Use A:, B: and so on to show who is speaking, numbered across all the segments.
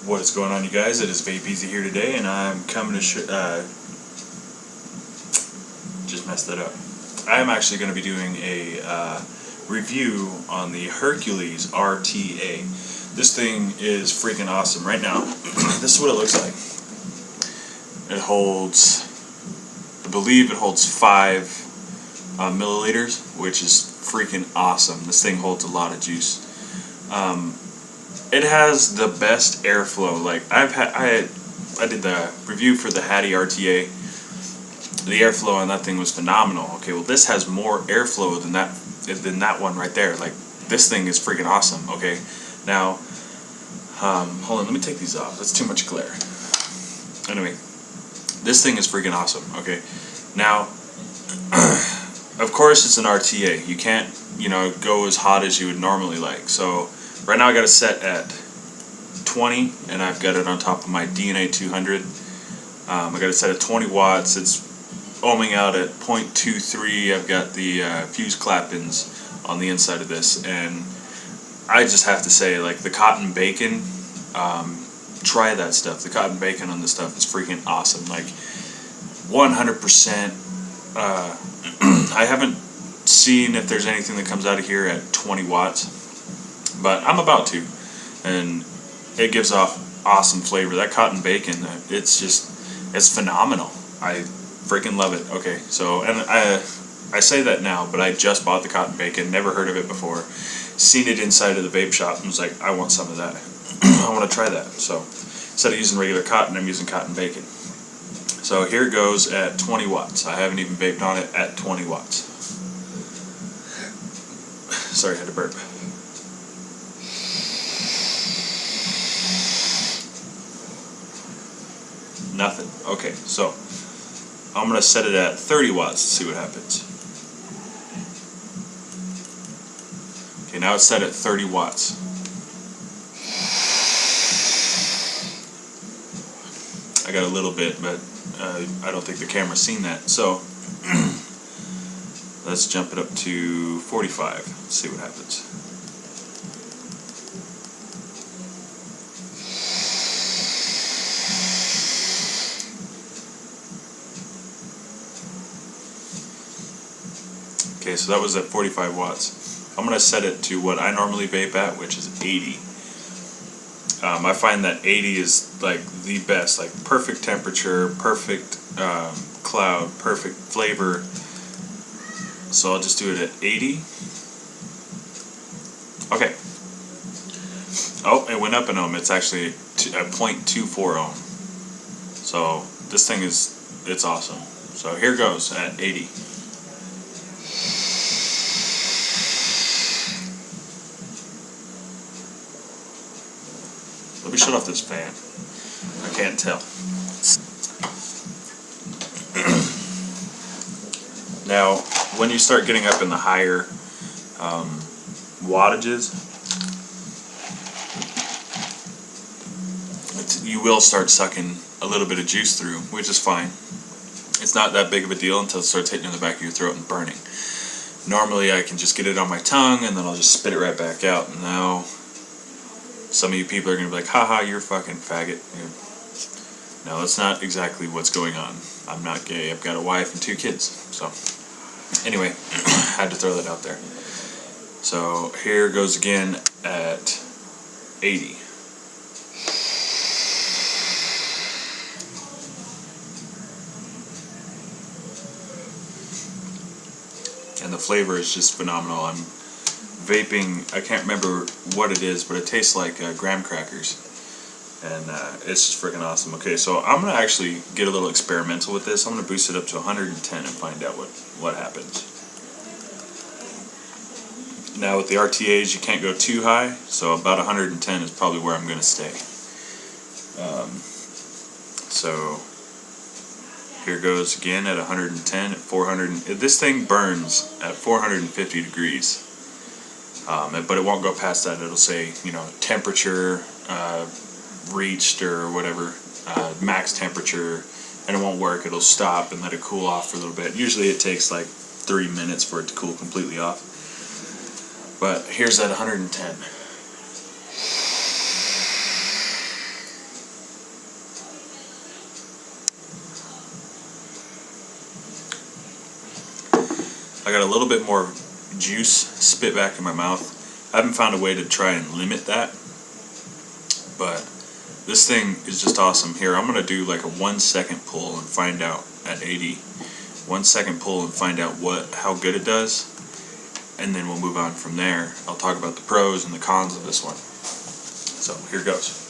A: What is going on, you guys? It is Vape Easy here today, and I'm coming to just messed that up. I am actually going to be doing a review on the Herakles Rta. This thing is freaking awesome. Right now, this is what it looks like. It holds, I believe it holds 5 milliliters, which is freaking awesome. This thing holds a lot of juice. It has the best airflow. Like I did the review for the Hattie Rta. The airflow on that thing was phenomenal. Okay, well this has more airflow than that one right there. Like this thing is freaking awesome. Okay, now hold on, let me take these off. That's too much glare. Anyway, this thing is freaking awesome. Okay, now of course it's an RTA. You can't, go as hot as you would normally like. So right now I got it set at 20, and I've got it on top of my DNA 200. I got it set at 20 watts. It's ohming out at 0.23. I've got the fuse clap-ins on the inside of this, and I just have to say, like, the cotton bacon, try that stuff. The cotton bacon on this stuff is freaking awesome. Like 100%. I haven't seen if there's anything that comes out of here at 20 watts, but I'm about to, and it gives off awesome flavor. That cotton bacon, it's phenomenal. I freaking love it. Okay, so, and I say that now, but I just bought the cotton bacon, never heard of it before, seen it inside of the vape shop, and was like, I want some of that. I want to try that. So instead of using regular cotton, I'm using cotton bacon. So here it goes at 20 watts. I haven't even vaped on it at 20 watts. Sorry, I had to burp. Nothing. Okay, so I'm going to set it at 30 watts to see what happens. Okay, now it's set at 30 watts. I got a little bit, but I don't think the camera's seen that. So let's jump it up to 45. Let's see what happens. Okay, so that was at 45 watts. I'm going to set it to what I normally vape at, which is 80. I find that 80 is like the best, like perfect temperature, perfect cloud, perfect flavor. So I'll just do it at 80. Okay. Oh, it went up an ohm. It's actually a 0.24 ohm. So this thing it's awesome. So here goes at 80. Let me shut off this fan. I can't tell. Now, when you start getting up in the higher wattages, you will start sucking a little bit of juice through, which is fine. It's not that big of a deal until it starts hitting in the back of your throat and burning. Normally, I can just get it on my tongue, and then I'll just spit it right back out. And now some of you people are going to be like, haha, you're a fucking faggot. No, that's not exactly what's going on. I'm not gay. I've got a wife and 2 kids. So, anyway, I had to throw that out there. So, here goes again at 80. And the flavor is just phenomenal. I'm vaping, I can't remember what it is, but it tastes like graham crackers, and it's just freaking awesome. Okay, so I'm going to actually get a little experimental with this. I'm going to boost it up to 110 and find out what happens. Now with the RTAs you can't go too high, so about 110 is probably where I'm going to stay. So here goes again at 110, at 400. This thing burns at 450 degrees. But it won't go past that. It'll say, temperature reached or whatever, max temperature, and it won't work. It'll stop and let it cool off for a little bit. Usually it takes like 3 minutes for it to cool completely off. But here's at 110. I got a little bit more juice spit back in my mouth. I haven't found a way to try and limit that, but this thing is just awesome. Here, I'm going to do like a 1 second pull and find out at 80. 1 second pull and find out how good it does, and then we'll move on from there. I'll talk about the pros and the cons of this one. So here goes.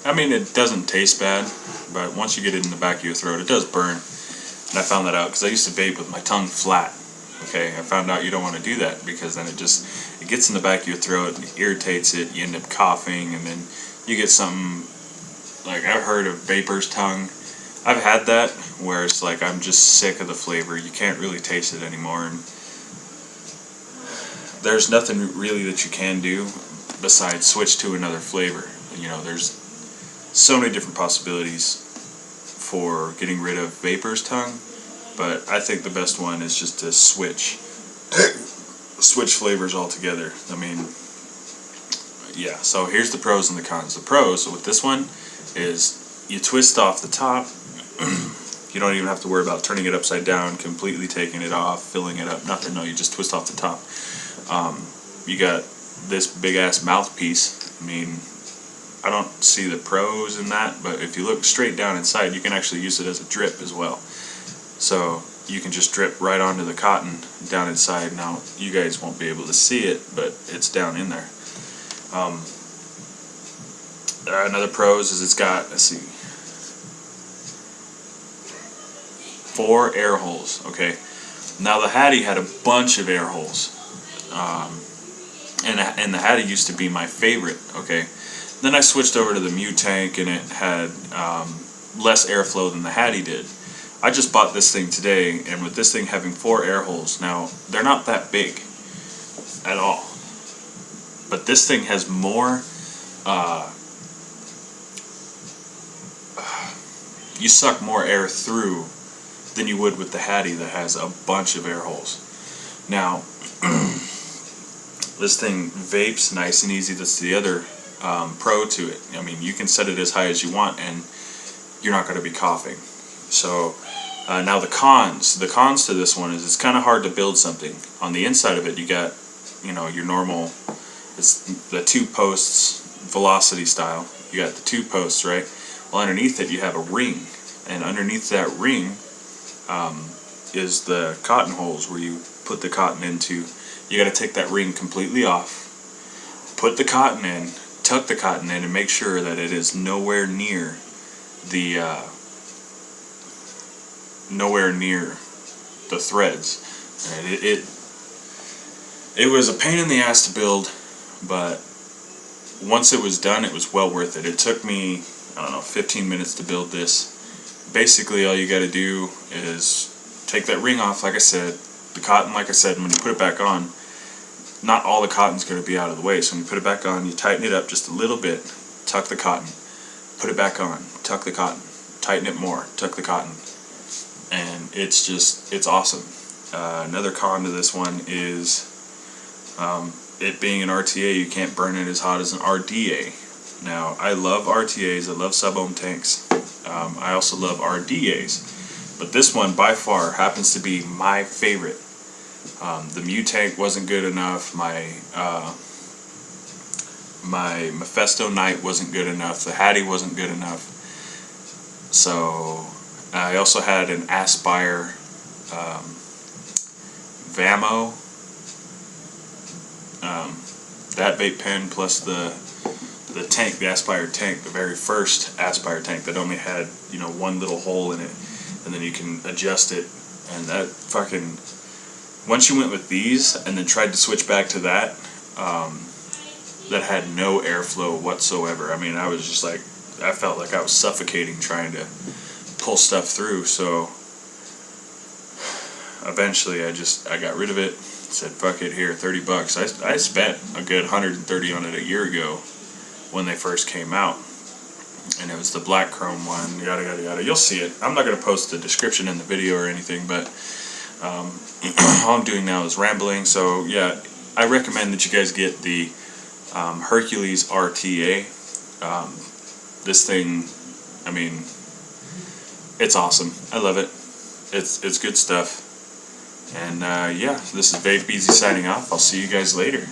A: I mean, it doesn't taste bad, but once you get it in the back of your throat, it does burn. And I found that out because I used to vape with my tongue flat. Okay, I found out you don't want to do that because then it gets in the back of your throat and it irritates it. You end up coughing, and then you get something like, I've heard of vapor's tongue. I've had that where it's like I'm just sick of the flavor. You can't really taste it anymore, and there's nothing really that you can do besides switch to another flavor. You know, there's so many different possibilities for getting rid of vapor's tongue, but I think the best one is just to switch flavors altogether. I mean, yeah, so here's the pros and the cons. The pros with this one is you twist off the top. You don't even have to worry about turning it upside down, completely taking it off, filling it up, nothing. No, you just twist off the top. You got this big ass mouthpiece. I mean, I don't see the pros in that, but if you look straight down inside, you can actually use it as a drip as well. So you can just drip right onto the cotton down inside. Now, you guys won't be able to see it, but it's down in there. Another pros is it's got, let's see, 4 air holes. Okay, now the Hattie had a bunch of air holes, and the Hattie used to be my favorite. Okay, then I switched over to the Mu tank, and it had less airflow than the Hattie did. I just bought this thing today, and with this thing having 4 air holes, now they're not that big at all, but this thing has more. You suck more air through than you would with the Hattie that has a bunch of air holes. Now, this thing vapes nice and easy. That's the other pro to it. I mean, you can set it as high as you want, and you're not going to be coughing. So, now the cons. The cons to this one is it's kind of hard to build something. On the inside of it, you got, you know, your normal. It's the 2 posts, velocity style. You got the 2 posts, right? Well, underneath it you have a ring, and underneath that ring is the cotton holes where you put the cotton into. You got to take that ring completely off, put the cotton in, tuck the cotton in, and make sure that it is nowhere near the threads. And it was a pain in the ass to build, but once it was done, it was well worth it. It took me, I don't know, 15 minutes to build this. Basically, all you got to do is take that ring off, like I said. The cotton, like I said, when you put it back on, not all the cotton's going to be out of the way. So when you put it back on, you tighten it up just a little bit, tuck the cotton, put it back on, tuck the cotton, tighten it more, tuck the cotton, and it's awesome. Another con to this one is it being an RTA, you can't burn it as hot as an RDA. Now, I love RTAs, I love sub-ohm tanks, I also love RDAs, but this one by far happens to be my favorite. The Mu tank wasn't good enough, my Mephisto Knight wasn't good enough, the Hattie wasn't good enough, so I also had an Aspire Vamo, that vape pen plus the tank, the Aspire tank, the very first Aspire tank that only had, you know, 1 little hole in it, and then you can adjust it, and that fucking, once you went with these and then tried to switch back to that, that had no airflow whatsoever. I mean, I was just like, I felt like I was suffocating trying to pull stuff through, so eventually I got rid of it, said fuck it, here, $30. I spent a good $130 on it a year ago when they first came out. and it was the black chrome one, yada yada yada. You'll see it. I'm not going to post the description in the video or anything, but all I'm doing now is rambling. So yeah, I recommend that you guys get the Herakles Rta. This thing, I mean, it's awesome. I love it. It's good stuff. And yeah, this is Vape Easy signing off. I'll see you guys later.